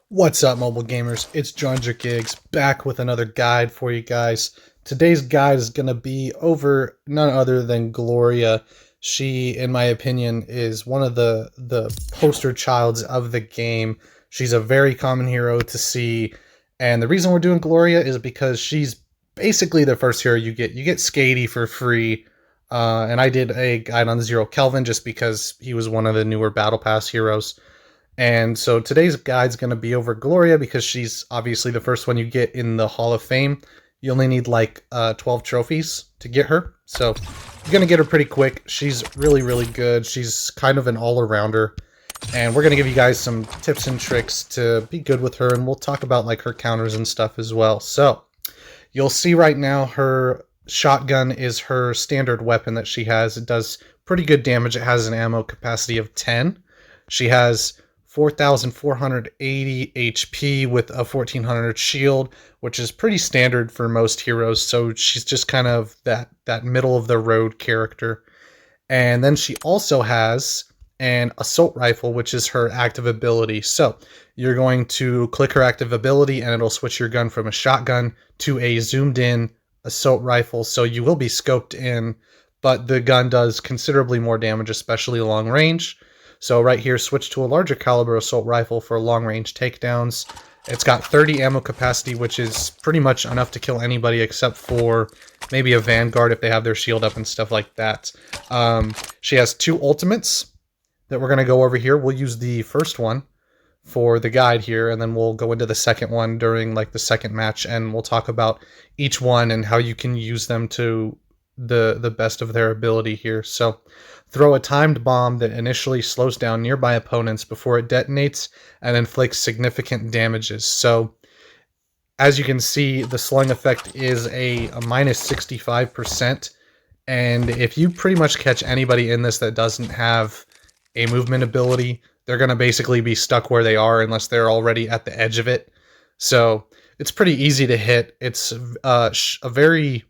What's up, mobile gamers? It's Jonger Gigs back with another guide for you guys. Today's guide is going to be over none other than Gloria. She, in my opinion, is one of the poster childs of the game. She's a very common hero to see, and the reason we're doing Gloria is because she's basically the first hero you get. You get Skady for free, and I did a guide on Zero Kelvin just because he was one of the newer Battle Pass heroes. And so today's guide's going to be over Gloria because she's obviously the first one you get in the Hall of Fame. You only need like 12 trophies to get her. So you're going to get her pretty quick. She's really, really good. She's kind of an all-arounder. And we're going to give you guys some tips and tricks to be good with her. And we'll talk about like her counters and stuff as well. So you'll see right now her shotgun is her standard weapon that she has. It does pretty good damage. It has an ammo capacity of 10. She has 4,480 HP with a 1,400 shield, which is pretty standard for most heroes. So she's just kind of that middle of the road character. And then she also has an assault rifle, which is her active ability. So you're going to click her active ability and it'll switch your gun from a shotgun to a zoomed in assault rifle. So you will be scoped in, but the gun does considerably more damage, especially long range. So right here, switch to a larger caliber assault rifle for long-range takedowns. It's got 30 ammo capacity, which is pretty much enough to kill anybody except for maybe a Vanguard if they have their shield up and stuff like that. She has two ultimates that we're going to go over here. We'll use the first one for the guide here, and then we'll go into the second one during like the second match, and we'll talk about each one and how you can use them to the best of their ability here. So throw a timed bomb that initially slows down nearby opponents before it detonates and inflicts significant damages. So as you can see, the slowing effect is a minus 65%. And if you pretty much catch anybody in this that doesn't have a movement ability, they're going to basically be stuck where they are unless they're already at the edge of it. So it's pretty easy to hit. It's a very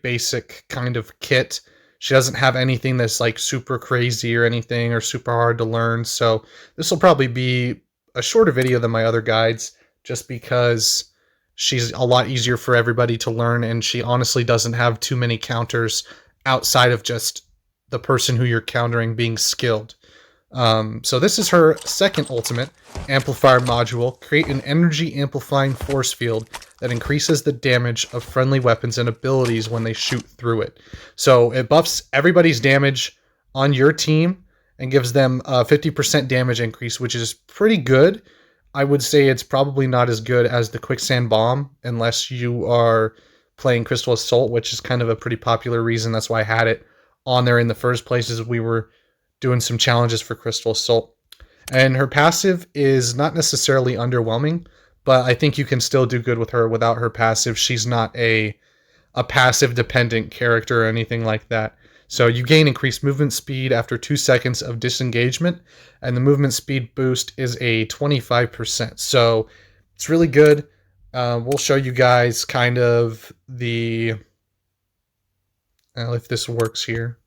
basic kind of kit. She doesn't have anything that's like super crazy or anything or super hard to learn. So this will probably be a shorter video than my other guides just because she's a lot easier for everybody to learn, and she honestly doesn't have too many counters outside of just the person who you're countering being skilled. So this is her second ultimate, Amplifier Module. Create an energy amplifying force field that increases the damage of friendly weapons and abilities when they shoot through it. So it buffs everybody's damage on your team and gives them a 50% damage increase, which is pretty good. I would say it's probably not as good as the Quicksand Bomb unless you are playing Crystal Assault, which is kind of a pretty popular reason. That's why I had it on there in the first place, is we were doing some challenges for Crystal Assault. And her passive is not necessarily underwhelming, but I think you can still do good with her without her passive. She's not a passive dependent character or anything like that. So you gain increased movement speed after 2 seconds of disengagement, and the movement speed boost is a 25%. So it's really good. We'll show you guys kind of the... if this works here.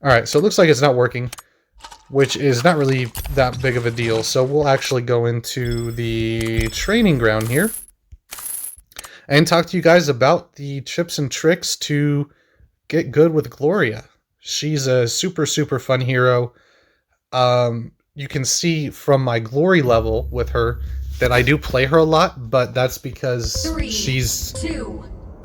Alright, so it looks like it's not working, which is not really that big of a deal. So we'll actually go into the training ground here and talk to you guys about the tips and tricks to get good with Gloria. She's a super, super fun hero. You can see from my glory level with her that I do play her a lot, but that's because she's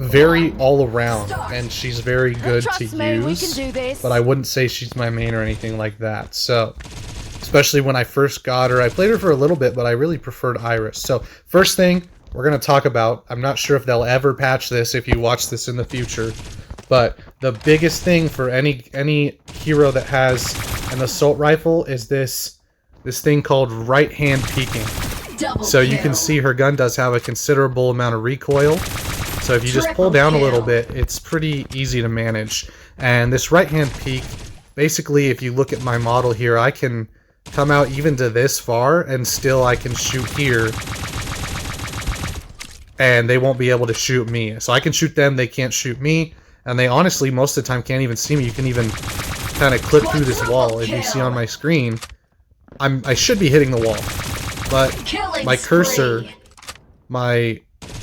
very all around and she's very good to use, but I wouldn't say she's my main or anything like that. So especially when I first got her, I played her for a little bit, but I really preferred Iris. So first thing we're going to talk about, I'm not sure if they'll ever patch this if you watch this in the future, but the biggest thing for any hero that has an assault rifle is this thing called right hand peeking. So you can see her gun does have a considerable amount of recoil. So if you just pull down a little bit, it's pretty easy to manage. And this right-hand peek, basically, if you look at my model here, I can come out even to this far, and still I can shoot here. And they won't be able to shoot me. So I can shoot them, they can't shoot me. and they honestly most of the time can't even see me. You can even kind of clip through this wall. As you see on my screen, I should be hitting the wall, but my cursor, my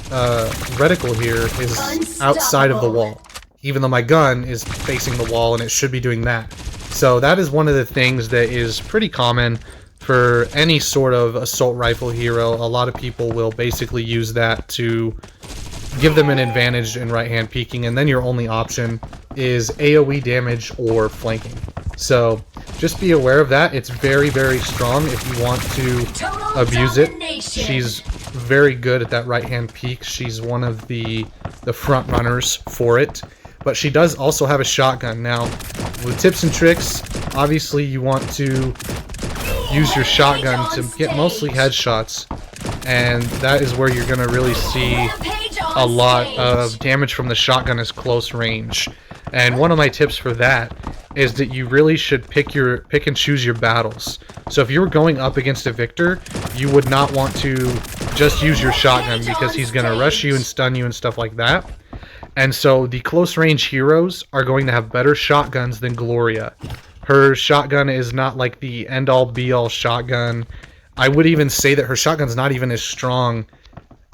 reticle here is outside of the wall, even though my gun is facing the wall and it should be doing that. So that is one of the things that is pretty common for any sort of assault rifle hero. A lot of people will basically use that to give them an advantage in right-hand peeking, and then your only option is AoE damage or flanking. So just be aware of that. It's very, very strong if you want to abuse it. She's very good at that right-hand peek. She's one of the front runners for it. But she does also have a shotgun. Now, with tips and tricks, obviously you want to use your shotgun to get mostly headshots, and that is where you're going to really see a lot of damage from the shotgun as close range. And one of my tips for that is that you really should pick and choose your battles. So if you were going up against a Victor, you would not want to just use your shotgun, because he's going to rush you and stun you and stuff like that. And so the close range heroes are going to have better shotguns than Gloria. Her shotgun is not like the end-all be-all shotgun. I would even say that her shotgun's not even as strong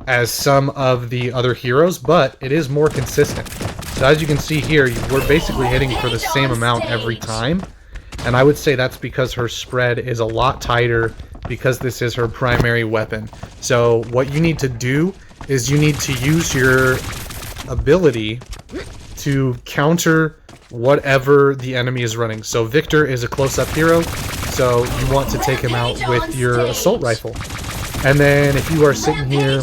as some of the other heroes, but it is more consistent. So as you can see here, we're basically hitting for the same amount every time. And I would say that's because her spread is a lot tighter, because this is her primary weapon. So what you need to do is you need to use your ability to counter whatever the enemy is running. So Victor is a close-up hero, so you want to take him out with your assault rifle. And then if you are sitting here,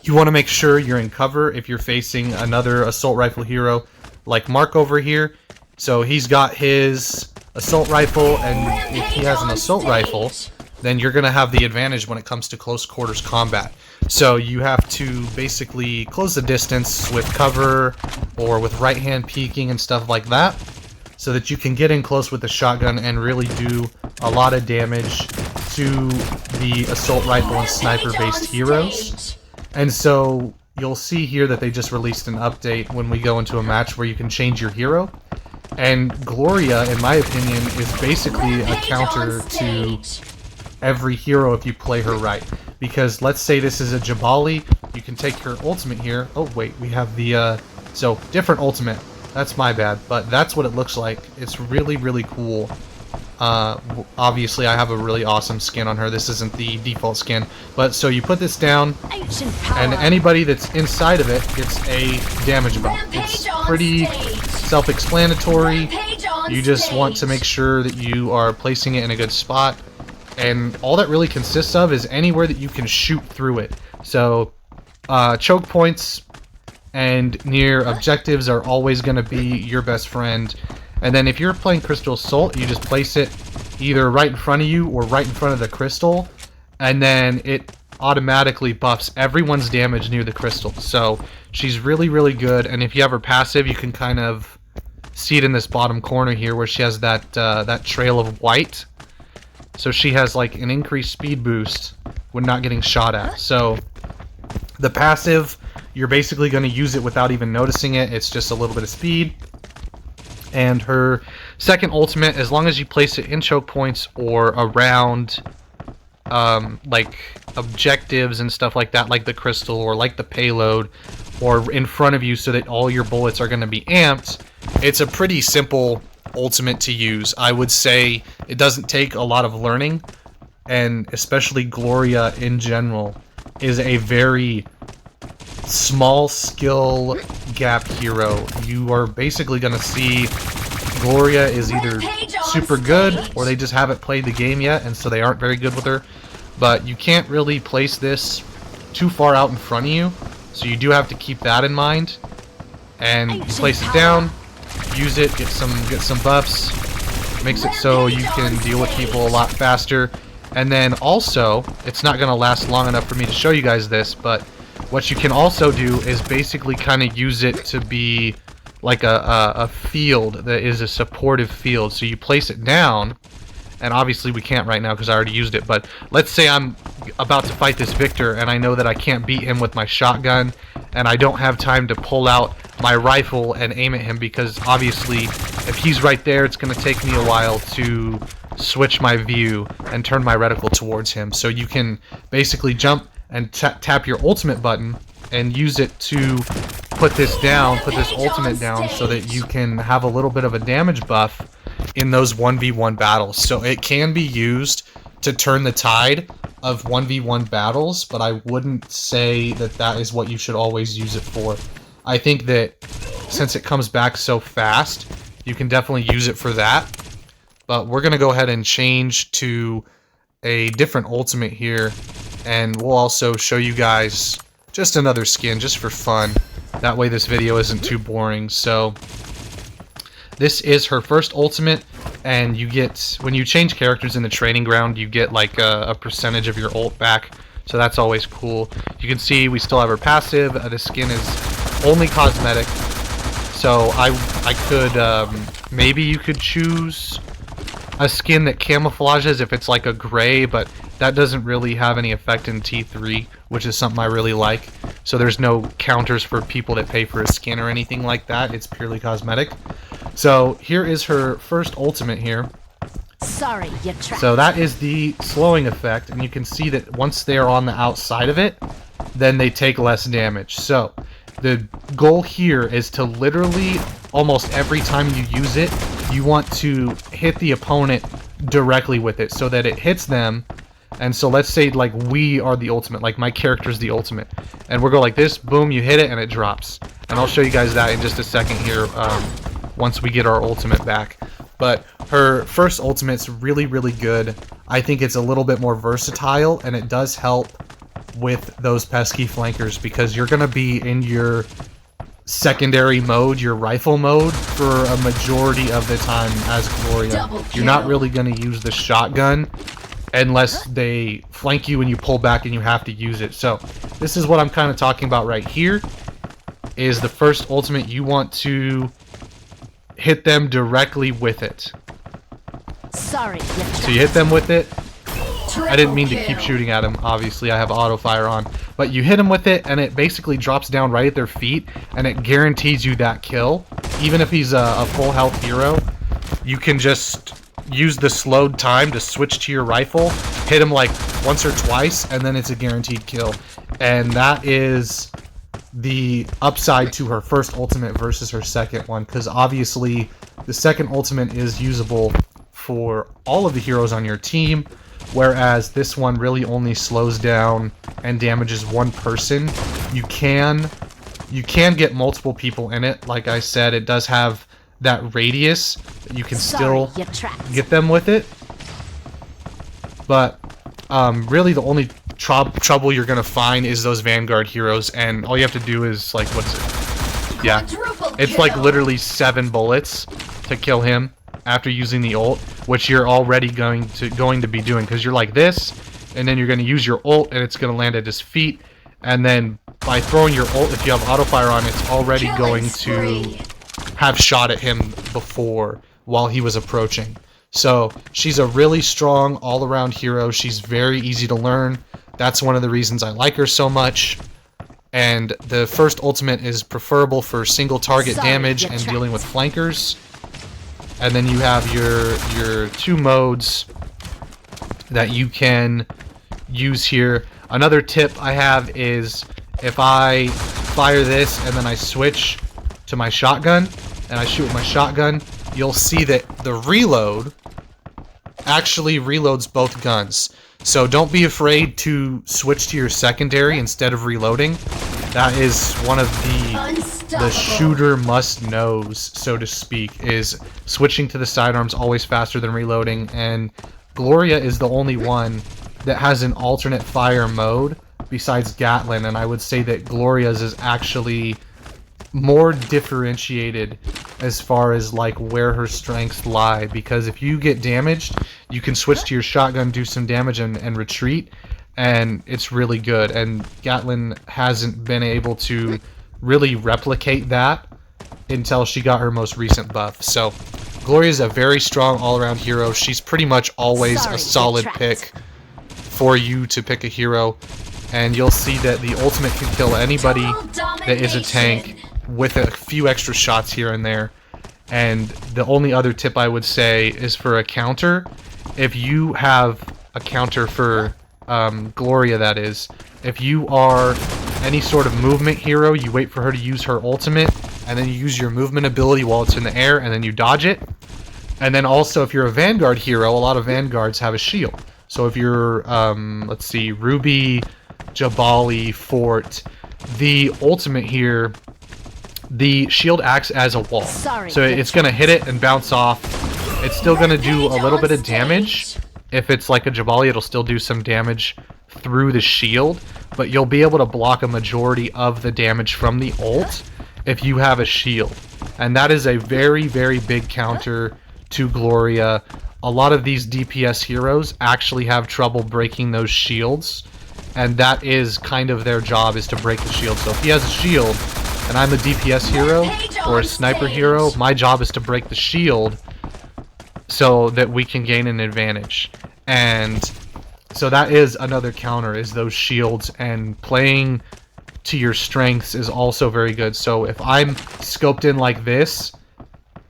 you want to make sure you're in cover if you're facing another assault rifle hero like Mark over here. So he's got his assault rifle, and if he has an assault rifle, then you're going to have the advantage when it comes to close quarters combat. So you have to basically close the distance with cover or with right hand peeking and stuff like that, so that you can get in close with the shotgun and really do a lot of damage to the assault rifle and sniper based heroes. And so you'll see here that they just released an update when we go into a match where you can change your hero. And Gloria, in my opinion, is basically a counter to every hero if you play her right. Because let's say this is a Jabali, you can take her ultimate here. Oh wait, we have the, so different ultimate. That's my bad, but that's what it looks like. It's really, really cool. Obviously I have a really awesome skin on her. This isn't the default skin, but so you put this down, and anybody that's inside of it gets a damage buff. It's pretty self-explanatory. You just want to make sure that you are placing it in a good spot, and all that really consists of is anywhere that you can shoot through it. So choke points and near objectives are always going to be your best friend. And then if you're playing Crystal Assault, you just place it either right in front of you or right in front of the crystal, and then it automatically buffs everyone's damage near the crystal. So she's really, really good. And if you have her passive, you can kind of see it in this bottom corner here where she has that that trail of white. So she has like an increased speed boost when not getting shot at. So the passive, you're basically going to use it without even noticing it. It's just a little bit of speed. And her second ultimate, as long as you place it in choke points or around like objectives and stuff like that, like the crystal or like the payload, or in front of you so that all your bullets are going to be amped, it's a pretty simple ultimate to use. I would say it doesn't take a lot of learning, and especially Gloria in general is a very small skill gap hero. You are basically going to see Gloria is either super good or they just haven't played the game yet, and so they aren't very good with her. But you can't really place this too far out in front of you, so you do have to keep that in mind. And you place it down, use it, get some buffs, makes it so you can deal with people a lot faster. And then also, it's not going to last long enough for me to show you guys this, but what you can also do is basically kind of use it to be like a field that is a supportive field. So you place it down, and obviously we can't right now because I already used it, but let's say I'm about to fight this Victor and I know that I can't beat him with my shotgun, and I don't have time to pull out my rifle and aim at him, because obviously if he's right there, it's going to take me a while to switch my view and turn my reticle towards him. So you can basically jump and tap your ultimate button and use it to put this ultimate down, so that you can have a little bit of a damage buff in those 1v1 battles. So it can be used to turn the tide of 1v1 battles, but I wouldn't say that that is what you should always use it for. I think that since it comes back so fast, you can definitely use it for that. But we're going to go ahead and change to a different ultimate here, and we'll also show you guys just another skin just for fun. That way this video isn't too boring. So this is her first ultimate, and you get, when you change characters in the training ground, you get like a percentage of your ult back. So that's always cool. You can see we still have her passive. The skin is only cosmetic. So I could, maybe you could choose a skin that camouflages if it's like a gray, but that doesn't really have any effect in T3, which is something I really like. So there's no counters for people that pay for a skin or anything like that. It's purely cosmetic. So here is her first ultimate here. Sorry, you trapped. So that is the slowing effect, and you can see that once they're on the outside of it, then they take less damage. So the goal here is to literally, almost every time you use it, you want to hit the opponent directly with it so that it hits them. And so let's say like we are the ultimate, like my character's the ultimate, and we'll go like this, boom, you hit it and it drops. And I'll show you guys that in just a second here, once we get our ultimate back. But her first ultimate's really, really good. I think it's a little bit more versatile, and it does help with those pesky flankers, because you're going to be in your secondary mode, your rifle mode, for a majority of the time as Gloria. You're not really going to use the shotgun unless they flank you and you pull back and you have to use it. So this is what I'm kind of talking about right here, is the first ultimate. You want to hit them directly with it. Sorry. So you hit them with it. I didn't mean to keep shooting at him. Obviously, I have auto fire on. But you hit him with it, and it basically drops down right at their feet, and it guarantees you that kill. Even if he's a full health hero, you can just use the slowed time to switch to your rifle, hit him like once or twice, and then it's a guaranteed kill. And that is the upside to her first ultimate versus her second one, because obviously the second ultimate is usable for all of the heroes on your team, whereas this one really only slows down and damages one person. You can get multiple people in it. Like I said, it does have that radius that you can still get them with it. But really the only trouble you're gonna find is those Vanguard heroes, and all you have to do is like, what's it? Yeah, it's like literally 7 bullets to kill him after using the ult, which you're already going to be doing, because you're like this, and then you're going to use your ult, and it's going to land at his feet, and then by throwing your ult, if you have auto fire on, it's already going to have shot at him before while he was approaching. So she's a really strong all-around hero. She's very easy to learn. That's one of the reasons I like her so much. And the first ultimate is preferable for single target damage and dealing with flankers. And then you have your 2 modes that you can use here. Another tip I have is if I fire this and then I switch to my shotgun and I shoot with my shotgun, you'll see that the reload actually reloads both guns. So don't be afraid to switch to your secondary instead of reloading. That is one of the shooter must-knows, so to speak, is switching to the sidearms always faster than reloading, and Gloria is the only one that has an alternate fire mode besides Gatlin, and I would say that Gloria's is actually more differentiated as far as like where her strengths lie, because if you get damaged, you can switch to your shotgun, do some damage, and retreat, and it's really good. And Gatlin hasn't been able to really replicate that until she got her most recent buff. So Gloria's a very strong all-around hero. She's pretty much always a solid pick for you to pick a hero, and you'll see that the ultimate can kill anybody that is a tank, with a few extra shots here and there. And the only other tip I would say is for a counter. If you have a counter for Gloria, that is, if you are any sort of movement hero, you wait for her to use her ultimate, and then you use your movement ability while it's in the air, and then you dodge it. And then also, if you're a Vanguard hero, a lot of Vanguards have a shield. So if you're, let's see, Ruby, Jabali, Fort, the ultimate here, the shield acts as a wall. So it's going to hit it and bounce off. It's still going to do a little bit of damage. If it's like a Jabali, it'll still do some damage through the shield, but you'll be able to block a majority of the damage from the ult if you have a shield. And that is a very, very big counter to Gloria. A lot of these DPS heroes actually have trouble breaking those shields, and that is kind of their job, is to break the shield. So if he has a shield and I'm a DPS hero or a sniper hero, my job is to break the shield so that we can gain an advantage. And so that is another counter, is those shields, and playing to your strengths is also very good. So if I'm scoped in like this,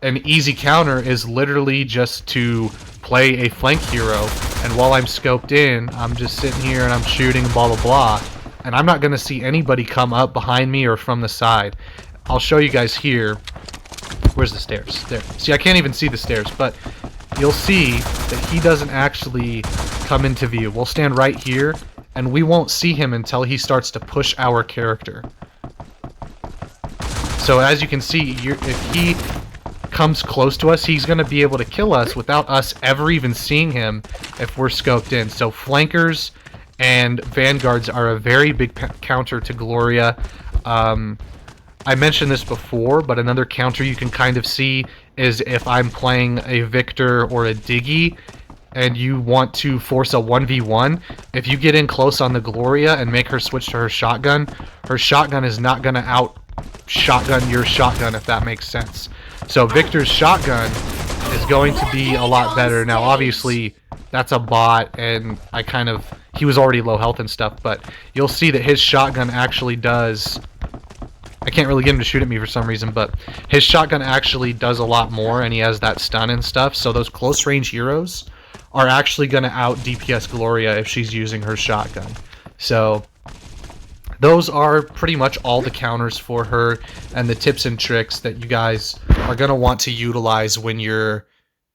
an easy counter is literally just to play a flank hero, and while I'm scoped in, I'm just sitting here and I'm shooting, blah blah blah, and I'm not going to see anybody come up behind me or from the side. I'll show you guys here. Where's the stairs? There. See, I can't even see the stairs, but you'll see that he doesn't actually come into view. We'll stand right here, and we won't see him until he starts to push our character. So as you can see, if he comes close to us, he's going to be able to kill us without us ever even seeing him if we're scoped in. So flankers and vanguards are a very big counter to Gloria. I mentioned this before, but another counter you can kind of see is if I'm playing a Victor or a Diggy and you want to force a 1v1, if you get in close on the Gloria and make her switch to her shotgun is not going to out shotgun your shotgun, if that makes sense. So Victor's shotgun is going to be a lot better. Now obviously that's a bot, and he was already low health and stuff, but you'll see that his shotgun actually does, I can't really get him to shoot at me for some reason, but his shotgun actually does a lot more, and he has that stun and stuff. So those close range heroes are actually going to out DPS Gloria if she's using her shotgun. So those are pretty much all the counters for her and the tips and tricks that you guys are going to want to utilize when you're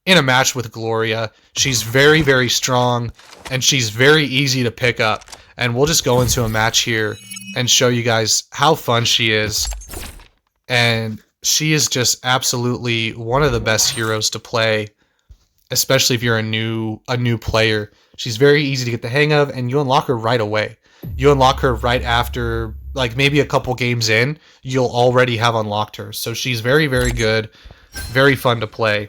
in a match with Gloria. She's very, very strong, and she's very easy to pick up. And we'll just go into a match here and show you guys how fun she is. And she is just absolutely one of the best heroes to play, especially if you're a new player. She's very easy to get the hang of, and you unlock her right away. You unlock her right after, like, maybe a couple games in, you'll already have unlocked her. So she's very, very good, very fun to play.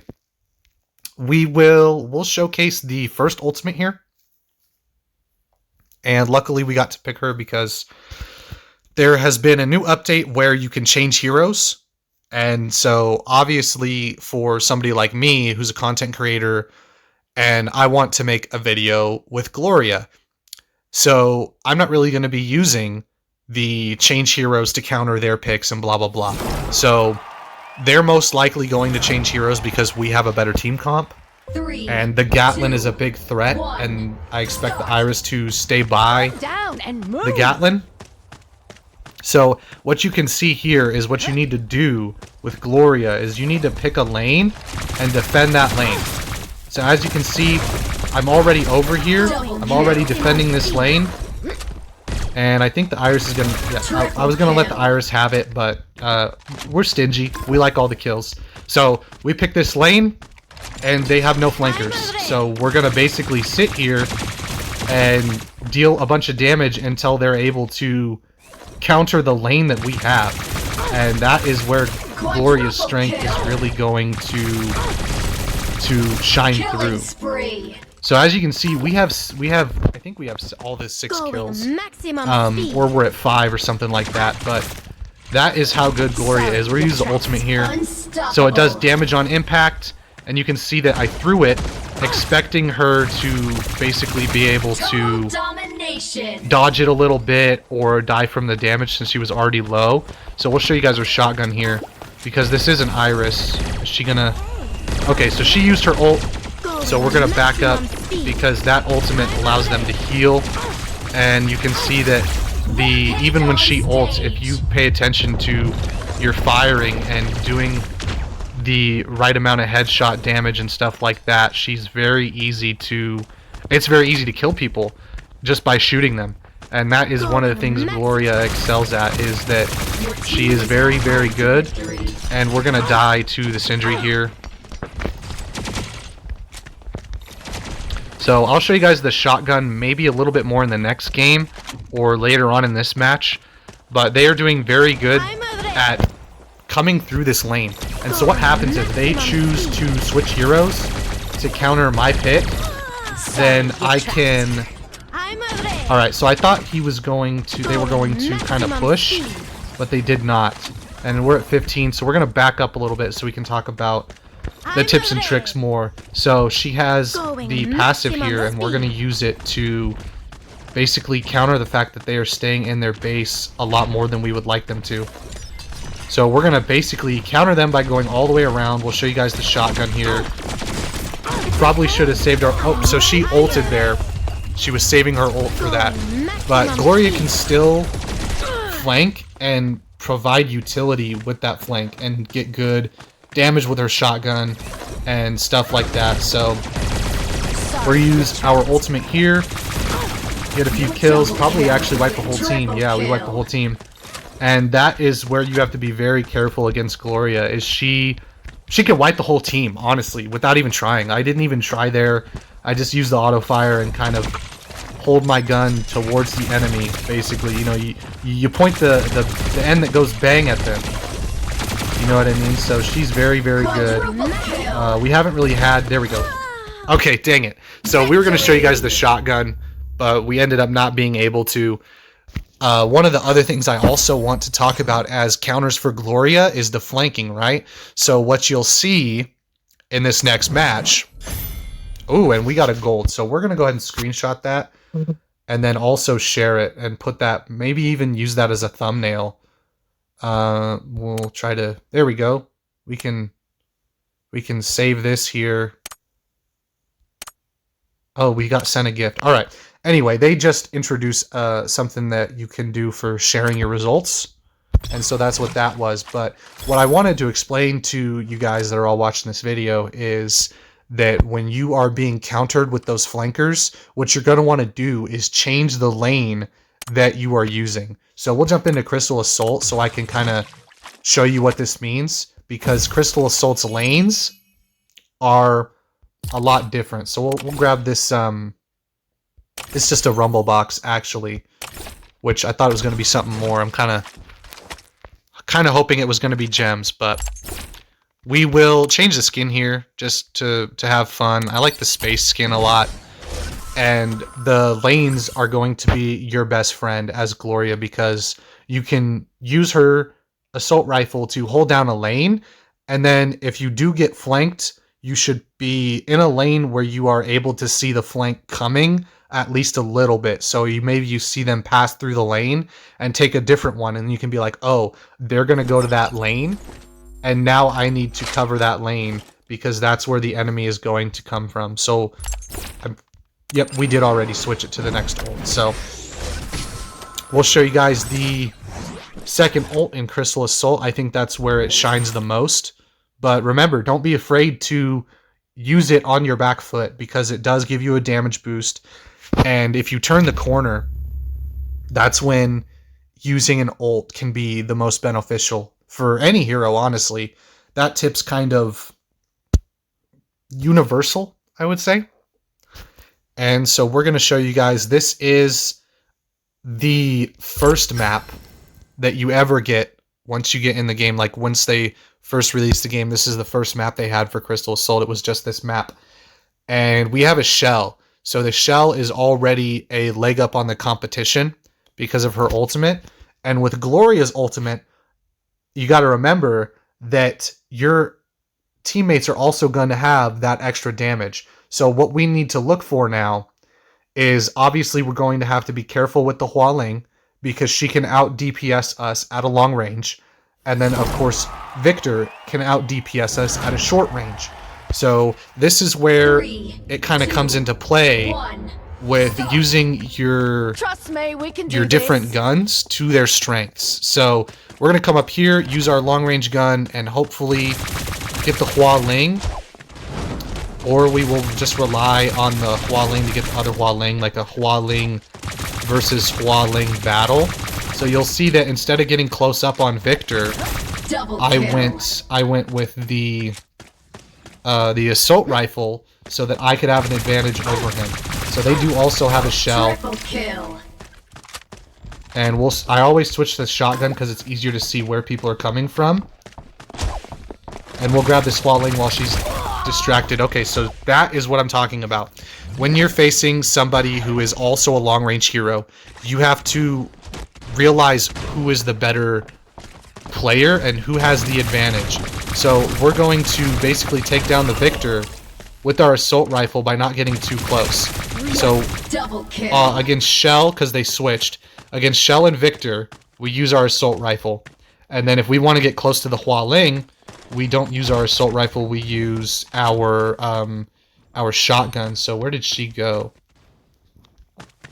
We'll showcase the first ultimate here. And luckily we got to pick her because there has been a new update where you can change heroes. And so obviously for somebody like me who's a content creator and I want to make a video with Gloria, so I'm not really going to be using the change heroes to counter their picks and blah blah blah. So they're most likely going to change heroes because we have a better team comp. And the Gatlin is a big threat, and I expect the Iris to stay by the Gatlin. So what you can see here is what you need to do with Gloria is you need to pick a lane and defend that lane. So as you can see, I'm already over here. I'm already defending this lane. And I think the Iris is going to... Yeah, I was going to let the Iris have it, but we're stingy. We like all the kills. So we pick this lane, and they have no flankers. So we're going to basically sit here and deal a bunch of damage until they're able to counter the lane that we have. And that is where Gloria's strength is really going to shine through. So as you can see, we have I think we have all the 6 kills, or we're at 5 or something like that. But that is how good Gloria is. We're using the ultimate here, so it does damage on impact, and you can see that I threw it, expecting her to basically be able to dodge it a little bit or die from the damage since she was already low. So we'll show you guys her shotgun here because this is an Iris. Is she gonna... Okay, so she used her ult, so we're gonna back up because that ultimate allows them to heal. And you can see that even when she ults, if you pay attention to your firing and doing the right amount of headshot damage and stuff like that, it's very easy to kill people just by shooting them. And that is one of the things Gloria excels at, is that she is very, very good. And we're gonna die to the Sindri here. So I'll show you guys the shotgun maybe a little bit more in the next game or later on in this match. But they are doing very good at coming through this lane. And so what happens if they choose to switch heroes to counter my pick, then I can... Alright, so I thought they were going to kind of push, but they did not. And we're at 15, so we're going to back up a little bit so we can talk about the tips and tricks more. So she has the passive here, and we're going to use it to basically counter the fact that they are staying in their base a lot more than we would like them to. So we're going to basically counter them by going all the way around. We'll show you guys the shotgun here. Probably should have saved our... Oh, so she ulted there. She was saving her ult for that. But Gloria can still flank and provide utility with that flank and get good damage with her shotgun and stuff like that. So we'll use our ultimate here, get a few kills, probably actually wipe the whole team. Yeah, we wiped the whole team. And that is where you have to be very careful against Gloria, is she can wipe the whole team, honestly, without even trying. I didn't even try there. I just used the auto fire and kind of hold my gun towards the enemy, basically. You know, you point the end that goes bang at them. You know what I mean? So she's very, very good. We haven't really had... There we go. Okay, dang it. So we were going to show you guys the shotgun, but we ended up not being able to. One of the other things I also want to talk about as counters for Gloria is the flanking, right? So what you'll see in this next match... Ooh, and we got a gold. So we're going to go ahead and screenshot that and then also share it and put that, maybe even use that as a thumbnail. We'll try to... There we go. We can save this here. Oh, we got sent a gift. All right. Anyway, they just introduced something that you can do for sharing your results. And so that's what that was. But what I wanted to explain to you guys that are all watching this video is that when you are being countered with those flankers, what you're going to want to do is change the lane that you are using. So we'll jump into Crystal Assault so I can kind of show you what this means, because Crystal Assault's lanes are a lot different. So we'll grab this. It's just a rumble box, actually, which I thought it was going to be something more. I'm kind of hoping it was going to be gems, but we will change the skin here just to have fun. I like the space skin a lot. And the lanes are going to be your best friend as Gloria, because you can use her assault rifle to hold down a lane. And then if you do get flanked, you should be in a lane where you are able to see the flank coming at least a little bit. So maybe you see them pass through the lane and take a different one. And you can be like, oh, they're going to go to that lane. And now I need to cover that lane because that's where the enemy is going to come from. So, yep, we did already switch it to the next ult. So, we'll show you guys the second ult in Crystal Assault. I think that's where it shines the most. But remember, don't be afraid to use it on your back foot, because it does give you a damage boost. And if you turn the corner, that's when using an ult can be the most beneficial for any hero, honestly. That tip's kind of universal, I would say. And so we're going to show you guys, this is the first map that you ever get once you get in the game. Like, once they first released the game, this is the first map they had for Crystal Assault. It was just this map. And we have a shell. So the shell is already a leg up on the competition because of her ultimate. And with Gloria's ultimate, you got to remember that your teammates are also going to have that extra damage. So what we need to look for now is obviously we're going to have to be careful with the Hua Ling because she can out DPS us at a long range. And then, of course, Victor can out DPS us at a short range. So this is where it kind of comes into play with using your different guns to their strengths. So we're going to come up here, use our long range gun, and hopefully get the Hua Ling. Or we will just rely on the Hua Ling to get the other Hua Ling, like a Hua Ling versus Hua Ling battle. So you'll see that instead of getting close up on Victor, I went with the assault rifle so that I could have an advantage over him. So they do also have a shell. And I always switch to the shotgun because it's easier to see where people are coming from. And we'll grab this Hua Ling while she's distracted. Okay, so that is what I'm talking about. When you're facing somebody who is also a long-range hero, you have to realize who is the better player and who has the advantage. So we're going to basically take down the Victor with our assault rifle by not getting too close. So against Shell, because they switched, against Shell and Victor, we use our assault rifle. And then if we want to get close to the Hua Ling, we don't use our assault rifle, we use our shotgun. So where did she go?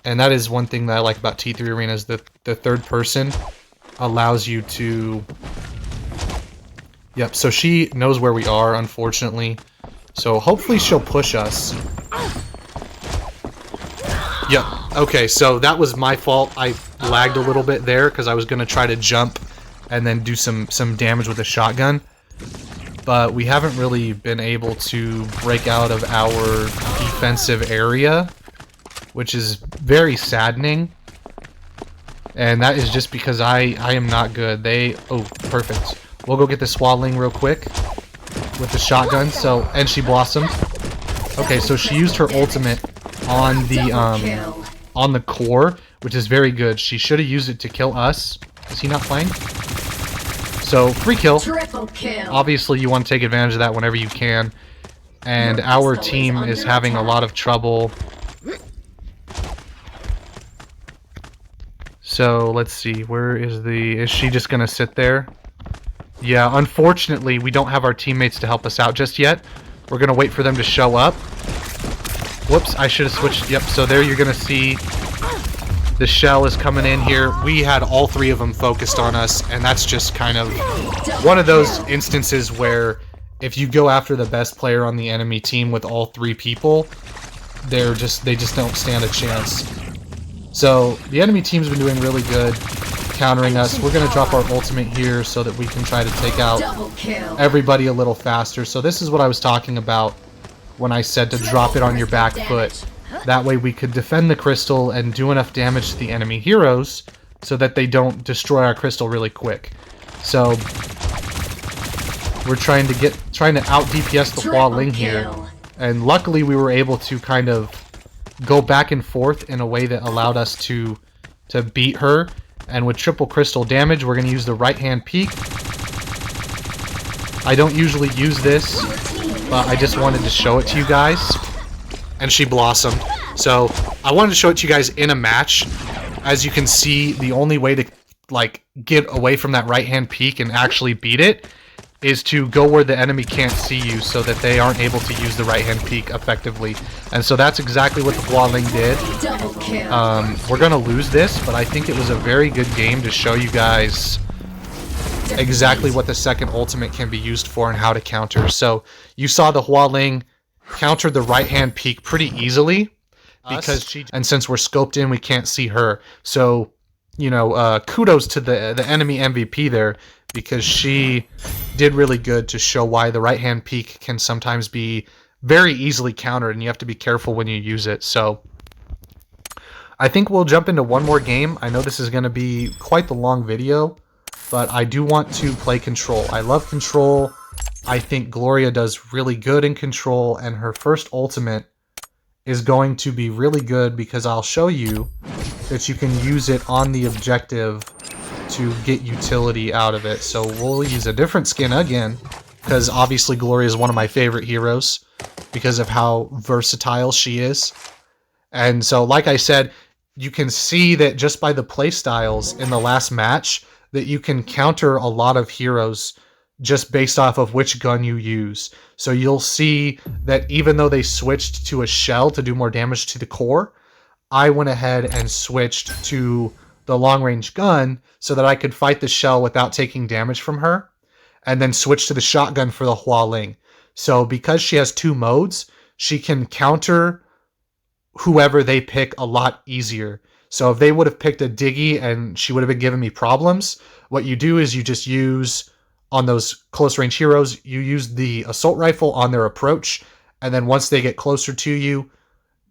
And that is one thing that I like about T3 Arena is the third person allows you to... Yep, so she knows where we are, unfortunately. So hopefully she'll push us. Yep, okay, so that was my fault. I lagged a little bit there because I was going to try to jump and then do some damage with a shotgun. But we haven't really been able to break out of our defensive area, which is very saddening. And that is just because I am not good. Oh, perfect. We'll go get this Hua Ling real quick with the shotgun. So, and she blossomed. Okay, so she used her ultimate on the core, which is very good. She should have used it to kill us. Is he not playing? So, free kill. Obviously, you want to take advantage of that whenever you can. And our team is having a lot of trouble. So, let's see. Where is is she just going to sit there? Yeah, unfortunately, we don't have our teammates to help us out just yet. We're going to wait for them to show up. Whoops, I should have switched. Yep, so there you're going to see the shell is coming in here. We had all three of them focused on us, and that's just kind of one of those instances where if you go after the best player on the enemy team with all three people, they just don't stand a chance. So the enemy team's been doing really good countering us. We're going to drop our ultimate here so that we can try to take out everybody a little faster. So this is what I was talking about when I said to drop it on your back foot. That way we could defend the crystal and do enough damage to the enemy heroes so that they don't destroy our crystal really quick. So we're trying to out DPS the Hua Ling here. And luckily we were able to kind of go back and forth in a way that allowed us to beat her. And with triple crystal damage, we're going to use the right-hand peek. I don't usually use this, but I just wanted to show it to you guys. And she blossomed. So I wanted to show it to you guys in a match. As you can see, the only way to get away from that right-hand peek and actually beat it is to go where the enemy can't see you so that they aren't able to use the right-hand peek effectively. And so that's exactly what the Hua Ling did. We're going to lose this, but I think it was a very good game to show you guys exactly what the second ultimate can be used for and how to counter. So you saw the Hua Ling countered the right-hand peek pretty easily because and since we're scoped in, we can't see her. So, you know, kudos to the enemy MVP there, because she did really good to show why the right-hand peek can sometimes be very easily countered, and you have to be careful when you use it. So I think we'll jump into one more game. I know this is going to be quite the long video, but I do want to play Control. I love Control. I think Gloria does really good in Control, and her first ultimate is going to be really good because I'll show you that you can use it on the objective to get utility out of it. So we'll use a different skin again, because obviously Gloria is one of my favorite heroes because of how versatile she is. And so, like I said, you can see that just by the play styles in the last match that you can counter a lot of heroes just based off of which gun you use. So you'll see that even though they switched to a shell to do more damage to the core, I went ahead and switched to the long range gun so that I could fight the shell without taking damage from her, and then switch to the shotgun for the Hualing. So because she has 2 modes, she can counter whoever they pick a lot easier. So if they would have picked a Diggy and she would have been giving me problems, what you do is you just use, on those close range heroes, you use the assault rifle on their approach, and then once they get closer to you,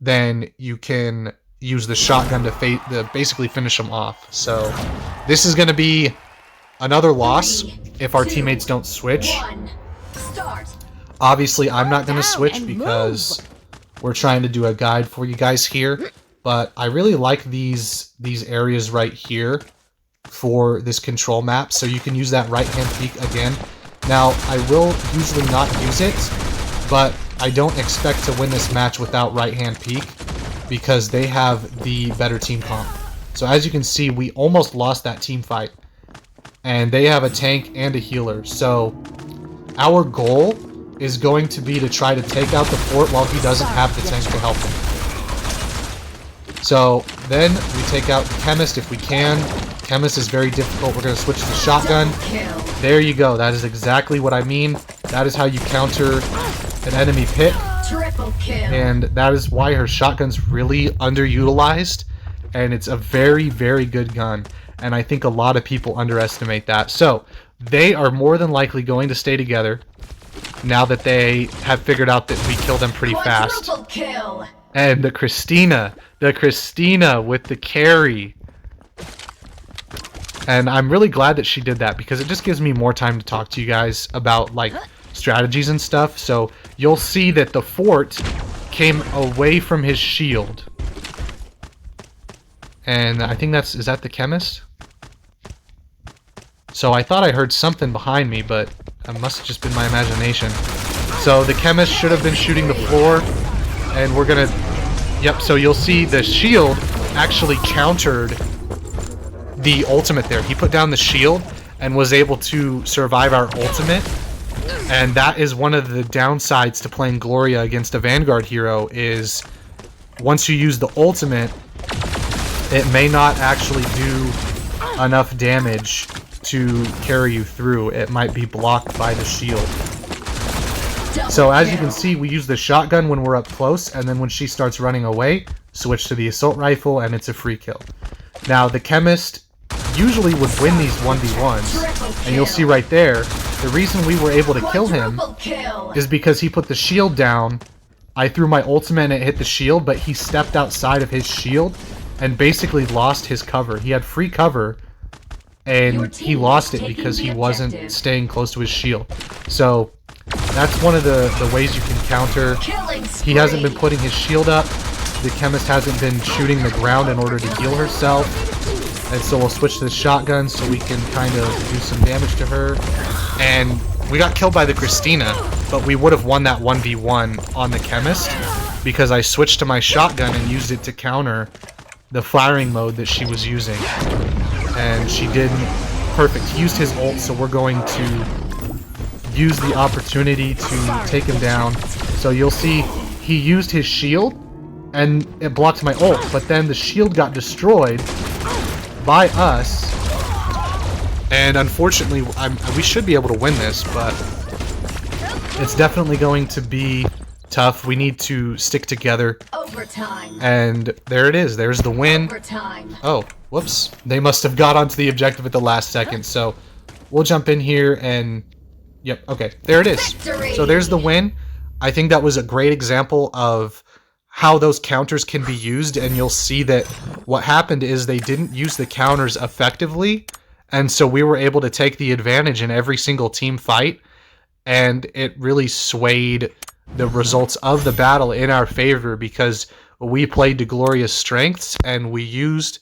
then you can use the shotgun to basically finish them off. So this is going to be another loss if our teammates don't switch. Obviously, I'm not going to switch because we're trying to do a guide for you guys here, but I really like these areas right here for this control map, so you can use that right-hand peek again. Now, I will usually not use it, but I don't expect to win this match without right-hand peek because they have the better team comp. So as you can see, we almost lost that team fight, and they have a tank and a healer. So our goal is going to be to try to take out the fort while he doesn't have the tank to help him. So then we take out the chemist if we can. Chemist is very difficult. We're going to switch to the shotgun. There you go. That is exactly what I mean. That is how you counter an enemy pick. And that is why her shotgun's really underutilized. And it's a very, very good gun. And I think a lot of people underestimate that. So they are more than likely going to stay together now that they have figured out that we kill them pretty fast. And the Christina with the carry. And I'm really glad that she did that because it just gives me more time to talk to you guys about like strategies and stuff. So you'll see that the fort came away from his shield. And I think is that the chemist? So I thought I heard something behind me, but it must have just been my imagination. So the chemist should have been shooting the floor, and we're gonna... Yep, so you'll see the shield actually countered the ultimate there. He put down the shield and was able to survive our ultimate. And that is one of the downsides to playing Gloria against a Vanguard hero, is once you use the ultimate, it may not actually do enough damage to carry you through. It might be blocked by the shield. So as you can see, we use the shotgun when we're up close, and then when she starts running away, switch to the assault rifle, and it's a free kill. Now, the chemist usually would win these 1v1s, and you'll see right there, the reason we were able to kill him is because he put the shield down. I threw my ultimate and it hit the shield, but he stepped outside of his shield and basically lost his cover. He had free cover, and he lost it because he wasn't staying close to his shield. So that's one of the ways you can counter. He hasn't been putting his shield up. The chemist hasn't been shooting the ground in order to heal herself. And so we'll switch to the shotgun so we can kind of do some damage to her. And we got killed by the Christina, but we would have won that 1v1 on the chemist because I switched to my shotgun and used it to counter the firing mode that she was using. And she didn't. Perfect. He used his ult, so we're going to use the opportunity to take him down. So you'll see he used his shield and it blocked my ult, but then the shield got destroyed by us, and unfortunately we should be able to win this, but it's definitely going to be tough. We need to stick together. Overtime. And there it is. There's the win. Overtime. Oh, whoops. They must have got onto the objective at the last second, so we'll jump in here and... Yep, okay. There it is. Victory. So there's the win. I think that was a great example of how those counters can be used, and you'll see that what happened is they didn't use the counters effectively, and so we were able to take the advantage in every single team fight, and it really swayed the results of the battle in our favor because we played to Gloria's strengths and we used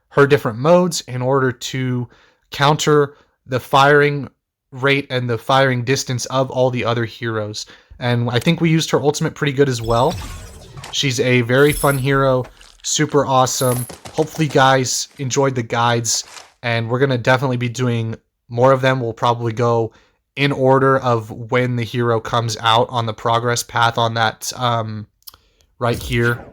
her different modes in order to counter the firing rate and the firing distance of all the other heroes. And I think we used her ultimate pretty good as well. She's a very fun hero, super awesome. Hopefully, guys enjoyed the guides, and we're going to definitely be doing more of them. We'll probably go in order of when the hero comes out on the progress path on that right here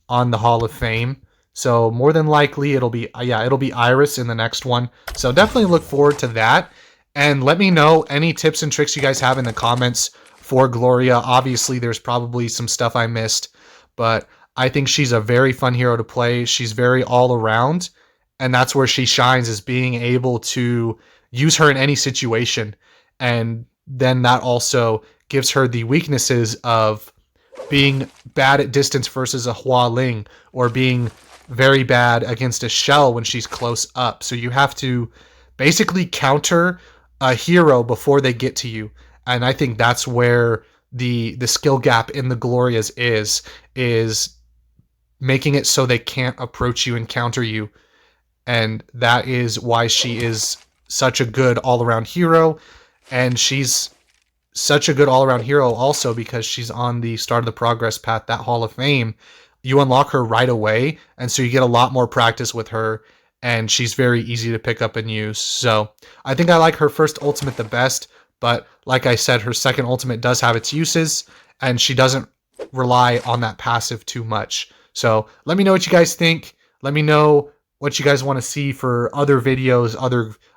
on the Hall of Fame. So more than likely it'll be Iris in the next one. So definitely look forward to that. And let me know any tips and tricks you guys have in the comments for Gloria. Obviously there's probably some stuff I missed, but I think she's a very fun hero to play. She's very all around, and that's where she shines, is being able to use her in any situation. And then that also gives her the weaknesses of being bad at distance versus a Hua Ling, or being very bad against a Shell when she's close up. So you have to basically counter a hero before they get to you. And I think that's where the skill gap in the Glorias is making it so they can't approach you and counter you. And that is why she is such a good all-around hero. And she's such a good all-around hero also because she's on the start of the progress path, that Hall of Fame. You unlock her right away, and so you get a lot more practice with her, and she's very easy to pick up and use. So I think I like her first ultimate the best, but like I said, her second ultimate does have its uses, and she doesn't rely on that passive too much. So let me know what you guys think. Let me know what you guys want to see for other videos,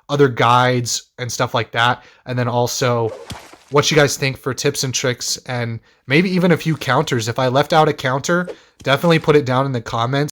other guides and stuff like that. And then also what you guys think for tips and tricks, and maybe even a few counters. If I left out a counter, definitely put it down in the comments.